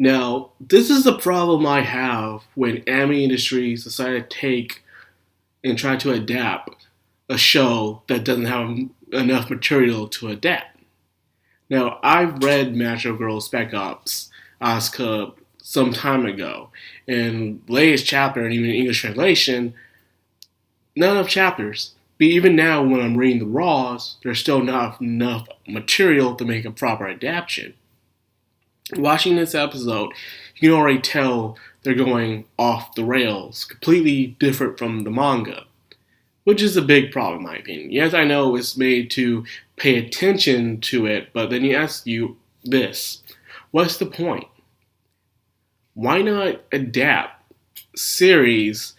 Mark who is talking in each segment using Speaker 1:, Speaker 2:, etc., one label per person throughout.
Speaker 1: Now, this is the problem I have when anime industries decide to take and try to adapt a show that doesn't have enough material to adapt. Now, I've read Metro Girl Spec Ops Asuka some time ago, and latest chapter, and even in English translation, not enough chapters. But even now, when I'm reading the Raws, there's still not enough material to make a proper adaptation. Watching this episode, you can already tell they're going off the rails, completely different from the manga, which is a big problem in my opinion. Yes, I know it's made to pay attention to it, but then you ask you this: what's the point? Why not adapt series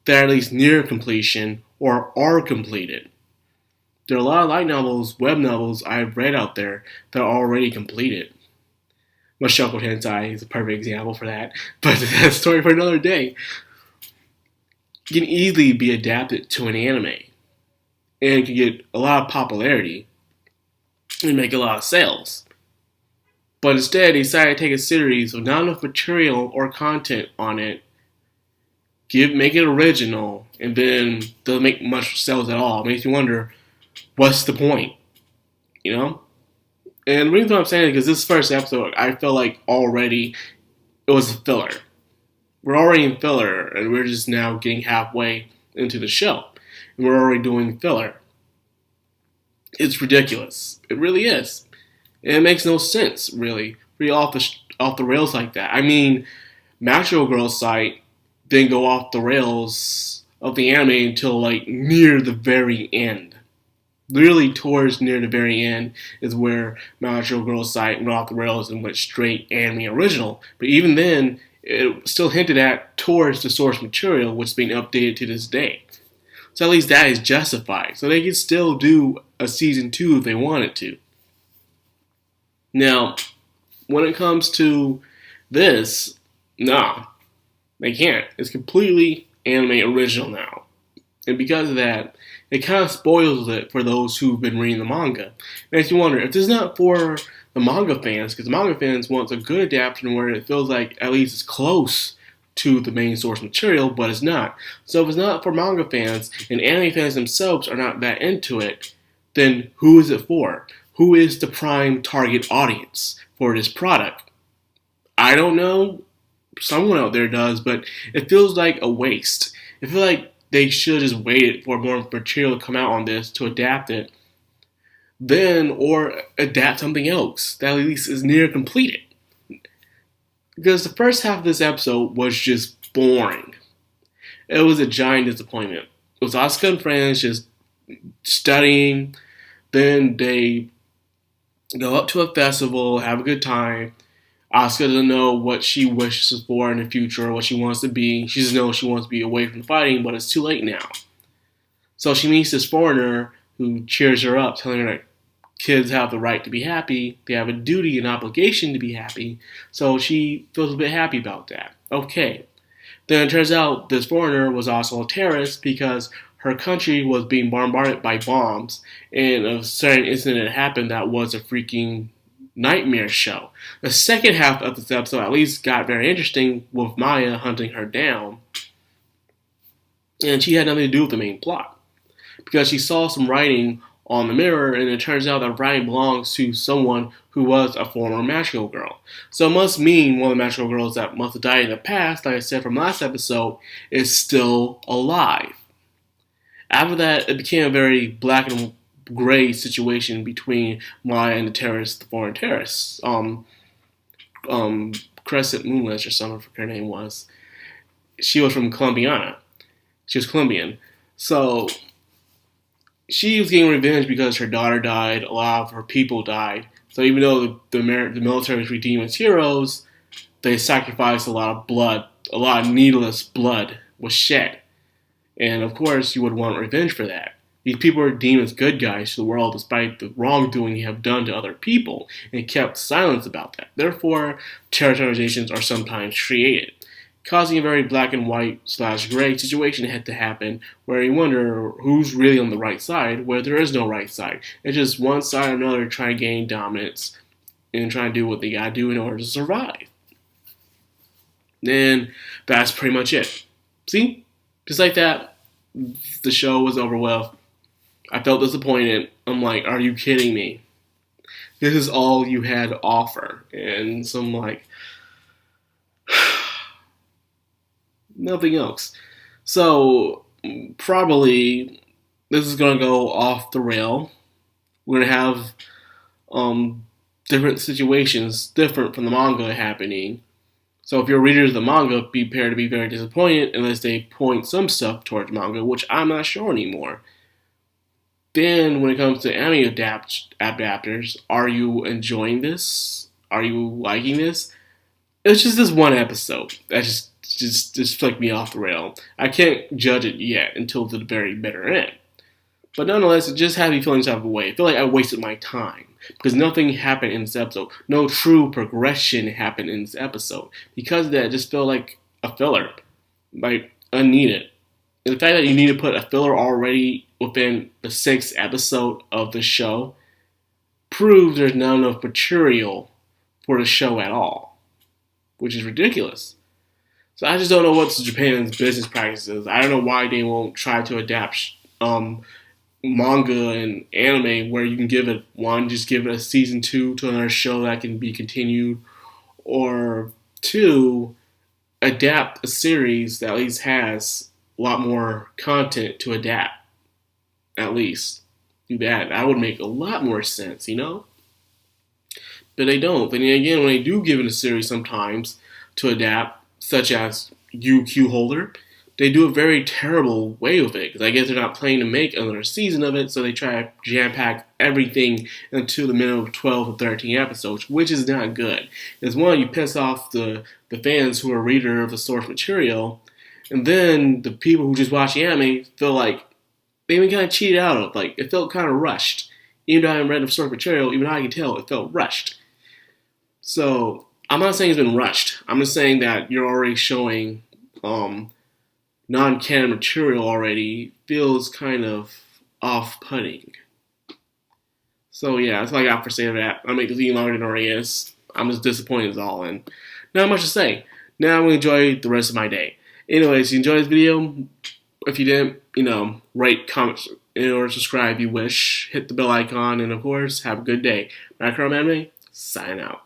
Speaker 1: that are at least near completion or are completed? There are a lot of light novels, web novels I've read out there that are already completed. Mushoku Tensei is a perfect example for that, but that's a story for another day. It can easily be adapted to an anime, and it can get a lot of popularity and make a lot of sales. But instead, they decided to take a series with not enough material or content on it, make it original, and then doesn't make much sales at all. It makes you wonder, what's the point? You know? And the reason why I'm saying it is because this first episode, I feel like already it was a filler. We're already in filler, and we're just now getting halfway into the show. And we're already doing filler. It's ridiculous. It really is. And it makes no sense, really. Really off the rails like that. I mean, Metro Girl's site didn't go off the rails of the anime until like near the very end. Literally towards near the very end is where Metro Girl's site went off the rails and went straight anime original. But even then, it still hinted at towards the source material, which is being updated to this day. So at least that is justified. So they could still do a season 2 if they wanted to. Now, when it comes to this, nah, they can't. It's completely anime original now. And because of that, it kind of spoils it for those who've been reading the manga. It makes you wonder, if this is not for the manga fans, because the manga fans want a good adaptation where it feels like at least it's close to the main source material, but it's not. So if it's not for manga fans, and anime fans themselves are not that into it, then who is it for? Who is the prime target audience for this product? I don't know. Someone out there does, but it feels like a waste. It feels like they should have just waited for more material to come out on this to adapt it, then or adapt something else that at least is near completed. Because the first half of this episode was just boring. It was a giant disappointment. It was Asuka and friends just studying. Then they go up to a festival, have a good time. Asuka doesn't know what she wishes for in the future, or what she wants to be. She just knows she wants to be away from fighting, but it's too late now. So she meets this foreigner who cheers her up, telling her that kids have the right to be happy, they have a duty and obligation to be happy, so she feels a bit happy about that. Okay. Then it turns out this foreigner was also a terrorist because her country was being bombarded by bombs, and a certain incident happened that was a freaking nightmare show. The second half of this episode at least got very interesting with Maya hunting her down, and she had nothing to do with the main plot because she saw some writing on the mirror, and it turns out that writing belongs to someone who was a former Metro Girl. So it must mean one of the Metro Girls that must have died in the past, like I said from last episode, is still alive. After that, it became a very black and gray situation between Maya and the foreign terrorists. Crescent Moonless or something her name was. She was from Colombiana. She was Colombian. So she was getting revenge because her daughter died, a lot of her people died. So even though the military was redeemed as heroes, they sacrificed a lot of blood. A lot of needless blood was shed. And of course, you would want revenge for that. These people are deemed as good guys to the world despite the wrongdoing they have done to other people, and kept silence about that. Therefore, terrorist organizations are sometimes created, causing a very black and white / gray situation had to happen where you wonder who's really on the right side, where there is no right side. It's just one side or another trying to gain dominance and trying to do what they gotta do in order to survive. And that's pretty much it. See? Just like that, the show was over with. I felt disappointed. I'm like, are you kidding me? This is all you had to offer. And so I'm like, nothing else. So probably this is gonna go off the rail. We're gonna have different situations different from the manga happening. So if you're a reader of the manga, be prepared to be very disappointed unless they point some stuff towards manga, which I'm not sure anymore. Then when it comes to anime adapters, are you enjoying this? Are you liking this? It's just this one episode that just flicked me off the rail. I can't judge it yet until the very bitter end. But nonetheless, it just had me feeling some type of way. I feel like I wasted my time because nothing happened in this episode. No true progression happened in this episode. Because of that, it just felt like a filler, like unneeded. And the fact that you need to put a filler already within the sixth episode of the show proves there's not enough material for the show at all, which is ridiculous. So I just don't know what's Japan's business practices. I don't know why they won't try to adapt manga and anime where you can give it one, just give it a season 2 to another show that can be continued, or two, adapt a series that at least has a lot more content to adapt. At least do that. That would make a lot more sense, you know? But they don't. But then again, when they do give it a series sometimes to adapt, such as UQ Holder, they do a very terrible way with it. Because I guess they're not planning to make another season of it, so they try to jam pack everything into the minimum of 12 or 13 episodes, which is not good. Because one, you piss off the fans who are reader of the source material, and then the people who just watch the anime feel like they've been kind of cheated out of. Like, it felt kind of rushed. Even though I haven't read the source material, even though I can tell, it felt rushed. So, I'm not saying it's been rushed. I'm just saying that you're already showing non-canon material already feels kind of off-putting. So yeah, that's all I got for saying that. I'll make this even longer than it already is. I'm as disappointed as all, and not much to say. Now I'm going to enjoy the rest of my day. Anyways, you enjoyed this video? If you didn't, rate, comment, or subscribe if you wish. Hit the bell icon, and of course, have a good day. Macro Anime, sign out.